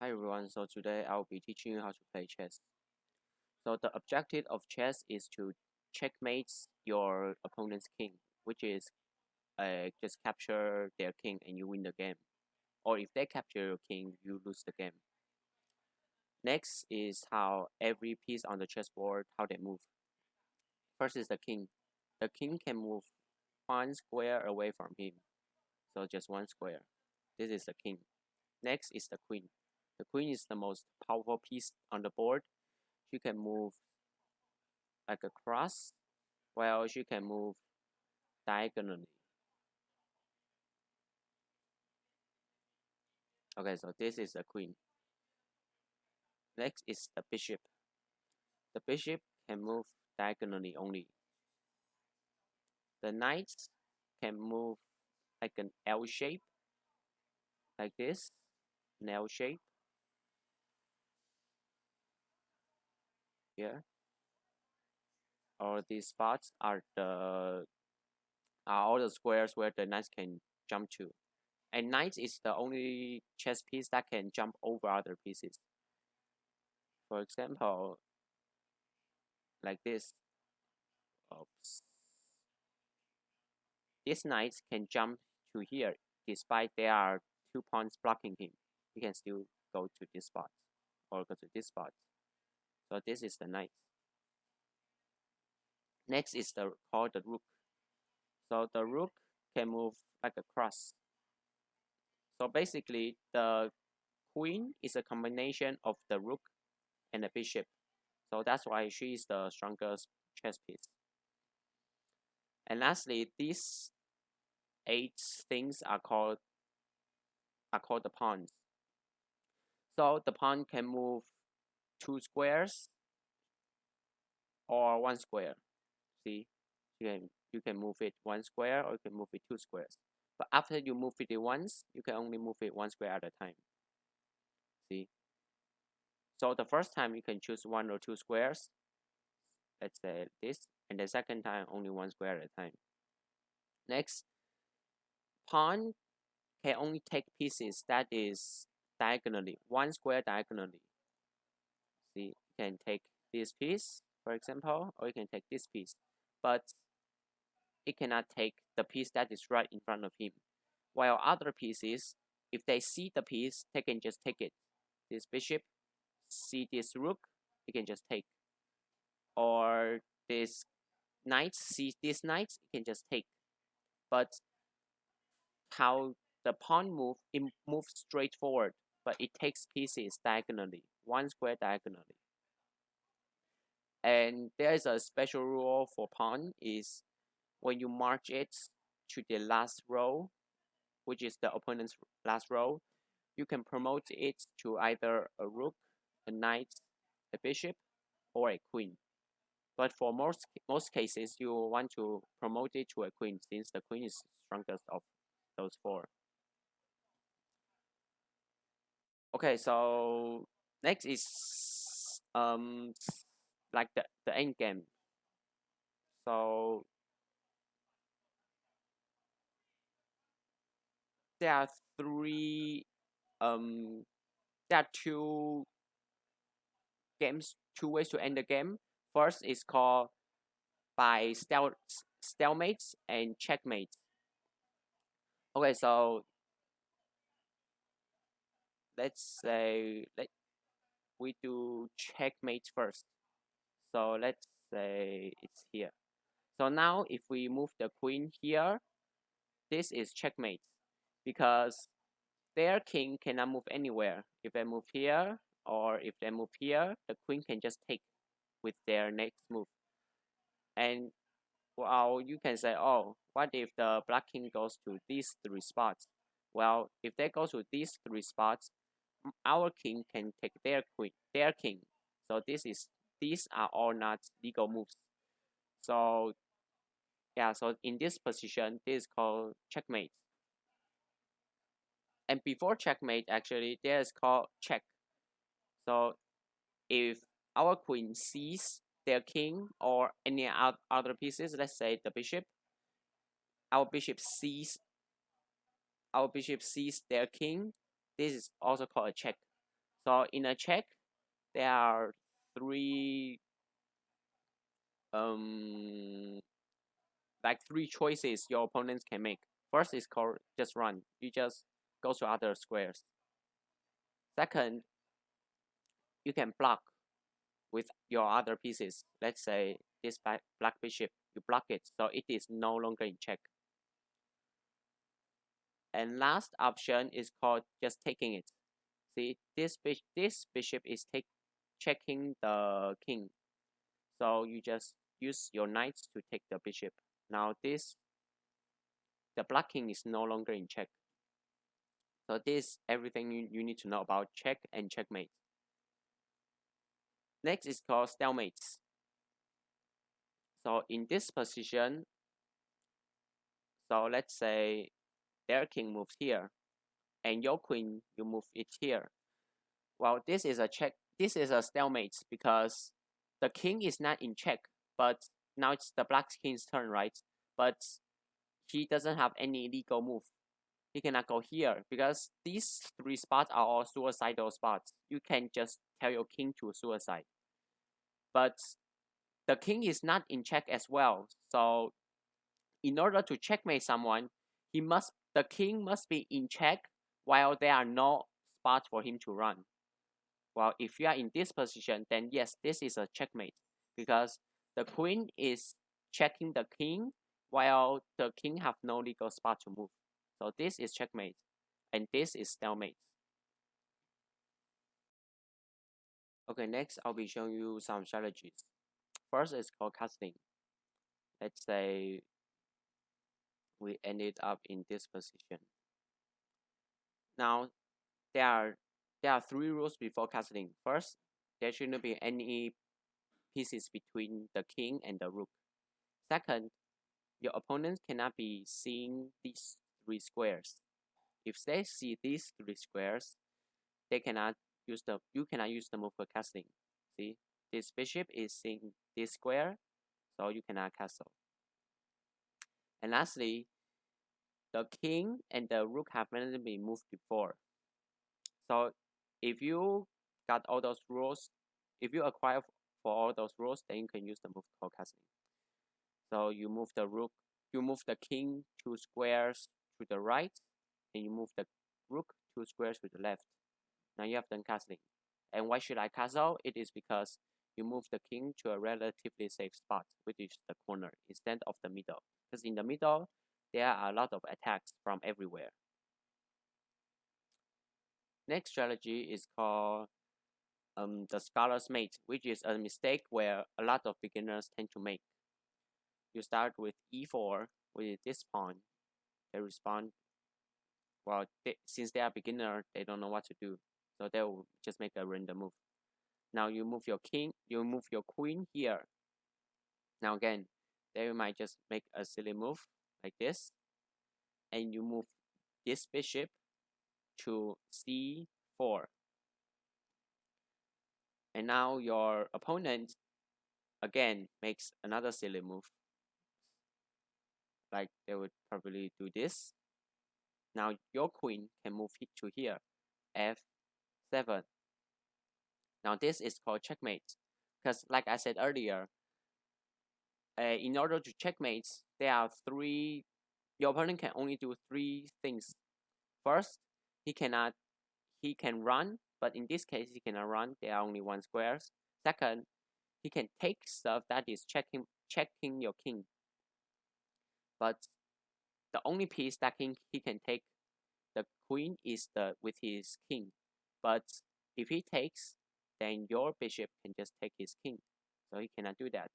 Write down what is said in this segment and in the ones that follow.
Hi everyone, so today I'll be teaching you how to play chess. So the objective of chess is to checkmate your opponent's king, which is just capture their king and you win the game. Or if they capture your king, you lose the game. Next is how every piece on the chessboard, how they move. First is the king. The king can move one square away from him, so just one square. This is the king. Next is the queen. The queen is the most powerful piece on the board. She can move like a cross, while she can move diagonally. Okay, so this is the queen. Next is the bishop. The bishop can move diagonally only. The knight can move like an L shape, like this, an L shape here. Or these spots are all the squares where the knight can jump to. And knight is the only chess piece that can jump over other pieces. For example, like this. Oops. This knight can jump to here despite there are 2 pawns blocking him. He can still go to this spot or go to this spot. So this is the knight. Next is called the rook. So the rook can move like a cross. So basically the queen is a combination of the rook and the bishop. So that's why she is the strongest chess piece. And lastly, these 8 things are called the pawns. So the pawn can move 2 squares or 1 square. See, you can move it 1 square or you can move it 2 squares. But after you move it once, you can only move it 1 square at a time. See, so the first time you can choose 1 or 2 squares. Let's say this, and the second time only 1 square at a time. Next, pawn can only take pieces that is diagonally, 1 square diagonally. See, you can take this piece, for example, or you can take this piece, but it cannot take the piece that is right in front of him. While other pieces, if they see the piece, they can just take it. This bishop see this rook, he can just take. Or this knight see this knight, he can just take. But how the pawn move, it moves straight forward, but it takes pieces diagonally, 1 square diagonally. And there is a special rule for pawn is when you march it to the last row, which is the opponent's last row, you can promote it to either a rook, a knight, a bishop, or a queen. But for most cases, you want to promote it to a queen since the queen is strongest of those 4. Okay, so next is like the end game. So there are three there are 2 games, 2 ways to end the game. First is called by stalemate and checkmate. Okay, so let's say we do checkmate first. So let's say it's here. So now if we move the queen here, this is checkmate because their king cannot move anywhere. If they move here or if they move here, the queen can just take with their next move. And well, you can say, oh, what if the black king goes to these 3 spots? Well, if they go to these 3 spots, our king can take their king. So these are all not legal moves. So yeah, so in this position, this is called checkmate. And before checkmate, actually, there is called check. So if our queen sees their king or any other pieces, let's say the bishop, our bishop sees their king, this is also called a check. So in a check, there are three like three choices your opponents can make. First is called just run. You just go to other squares. Second, you can block with your other pieces. Let's say this black bishop, you block it, so it is no longer in check. And last option is called just taking it. See, this bishop is checking the king. So you just use your knights to take the bishop. Now the blocking is no longer in check. So this everything you need to know about check and checkmate. Next is called stalemates. So in this position, so let's say their king moves here, and your queen, you move it here. Well, this is a check. This is a stalemate because the king is not in check, but now it's the black king's turn, right? But he doesn't have any legal move. He cannot go here because these three spots are all suicidal spots. You can just tell your king to suicide. But the king is not in check as well. So in order to checkmate someone, the king must be in check while there are no spots for him to run. Well, if you are in this position, then yes, this is a checkmate because the queen is checking the king while the king have no legal spot to move. So this is checkmate, and this is stalemate. Okay, next I'll be showing you some strategies. First is called castling. Let's say we ended up in this position. Now, there are three rules before castling. First, there shouldn't be any pieces between the king and the rook. Second, your opponent cannot be seeing these three squares. If they see these three squares, you cannot use the move for castling. See, this bishop is seeing this square, so you cannot castle. And lastly, the king and the rook have already been moved before. So if you got all those rules, if you acquire for all those rules, then you can use the move called castling. So you move the king 2 squares to the right, and you move the rook 2 squares to the left. Now you have done castling. And why should I castle? It is because you move the king to a relatively safe spot, which is the corner, instead of the middle. Because in the middle, there are a lot of attacks from everywhere. Next strategy is called the scholar's mate, which is a mistake where a lot of beginners tend to make. You start with e4 with this pawn. They respond, well, since they are beginner, they don't know what to do. So they will just make a random move. Now you move your king, you move your queen here. Now again, they might just make a silly move like this. And you move this bishop to c4. And now your opponent again makes another silly move. Like they would probably do this. Now your queen can move it to here, f7. Now this is called checkmate, because like I said earlier, in order to checkmate, there are three. Your opponent can only do three things. First, he can run, but in this case he cannot run. There are only 1 squares. Second, he can take stuff that is checking your king. But the only piece that he can take the queen is with his king. But if he takes, then your bishop can just take his king. So he cannot do that.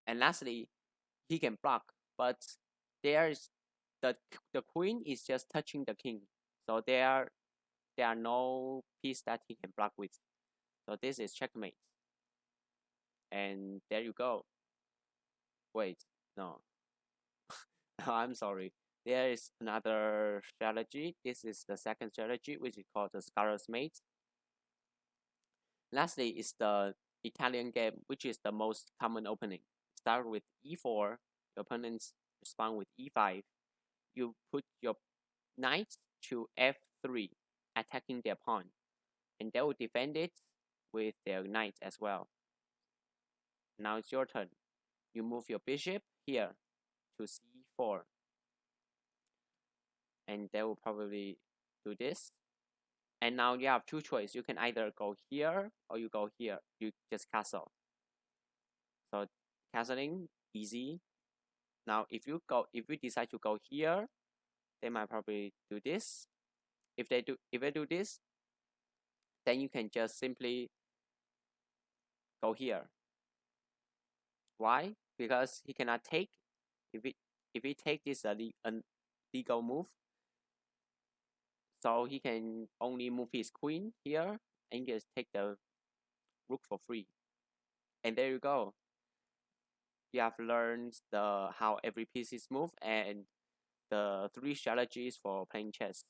And lastly, he can block, but there's the queen is just touching the king. So there are no piece that he can block with. So this is checkmate. And there you go. Wait, no. I'm sorry. There is another strategy. This is the second strategy, which is called the scholar's mate. Lastly is the Italian game, which is the most common opening. Start with e4, the opponents respond with e5. you put your knight to f3, attacking their pawn, and they will defend it with their knight as well. Now it's your turn. You move your bishop here to c4, and they will probably do this. And now you have two choices. You can either go here or you go here. You just castle. So castling, easy. Now if you decide to go here, they might probably do this. If they do this, then you can just simply go here. Why? Because he cannot take. If he take this legal move, so he can only move his queen here and just take the rook for free. And there you go. You have learned how every piece is moved and the 3 strategies for playing chess.